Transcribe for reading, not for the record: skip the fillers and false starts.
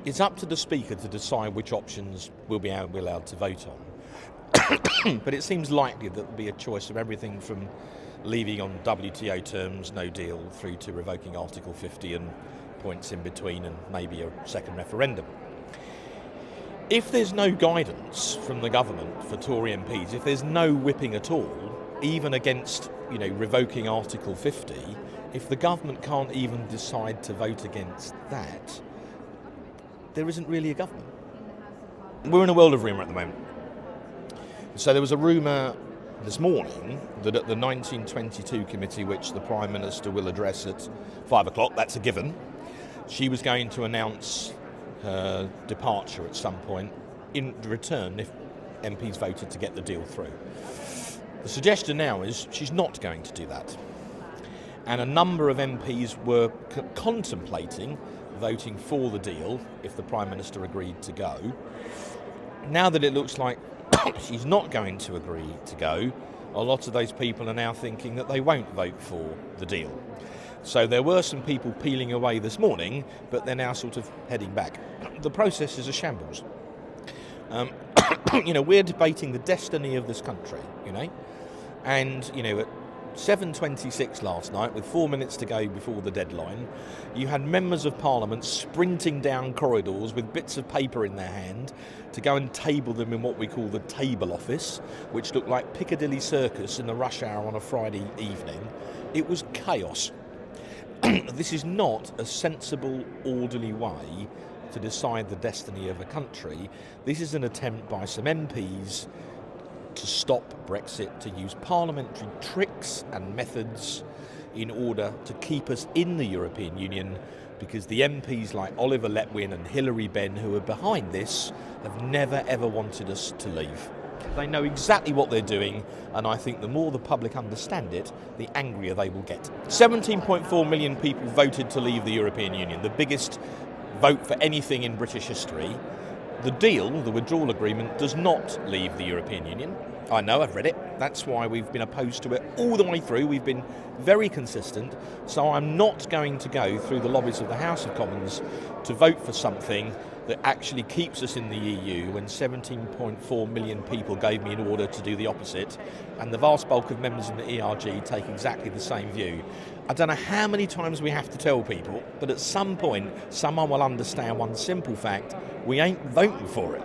It's up to the Speaker to decide which options we'll be allowed to vote on. But it seems likely that there'll be a choice of everything from leaving on WTO terms, no deal, through to revoking Article 50 and points in between, and maybe a second referendum. If there's no guidance from the government for Tory MPs, if there's no whipping at all, even against, revoking Article 50, if the government can't even decide to vote against that, there isn't really a government. We're in a world of rumour at the moment. So there was a rumour this morning that at the 1922 committee, which the Prime Minister will address at 5 o'clock, that's a given, she was going to announce her departure at some point in return if MPs voted to get the deal through. The suggestion now is she's not going to do that. And a number of MPs were contemplating voting for the deal if the Prime Minister agreed to go. Now that it looks like she's not going to agree to go, a lot of those people are now thinking that they won't vote for the deal. So there were some people peeling away this morning, but they're now sort of heading back. The process is a shambles. We're debating the destiny of this country, and, at 7:26 last night, with 4 minutes to go before the deadline, you had members of Parliament sprinting down corridors with bits of paper in their hand to go and table them in what we call the table office, which looked like Piccadilly Circus in the rush hour on a Friday evening. It was chaos. This is not a sensible, orderly way to decide the destiny of a country. This is an attempt by some MPs to stop Brexit, to use parliamentary tricks and methods in order to keep us in the European Union, because the MPs like Oliver Letwin and Hilary Benn, who are behind this, have never ever wanted us to leave. They know exactly what they're doing, and I think the more the public understand it, the angrier they will get. 17.4 million people voted to leave the European Union, the biggest vote for anything in British history. The deal, the withdrawal agreement, does not leave the European Union. I know, I've read it. That's why we've been opposed to it all the way through. We've been very consistent. So I'm not going to go through the lobbies of the House of Commons to vote for something that actually keeps us in the EU when 17.4 million people gave me an order to do the opposite, and the vast bulk of members in the ERG take exactly the same view. I don't know how many times we have to tell people, but at some point someone will understand one simple fact: we ain't voting for it.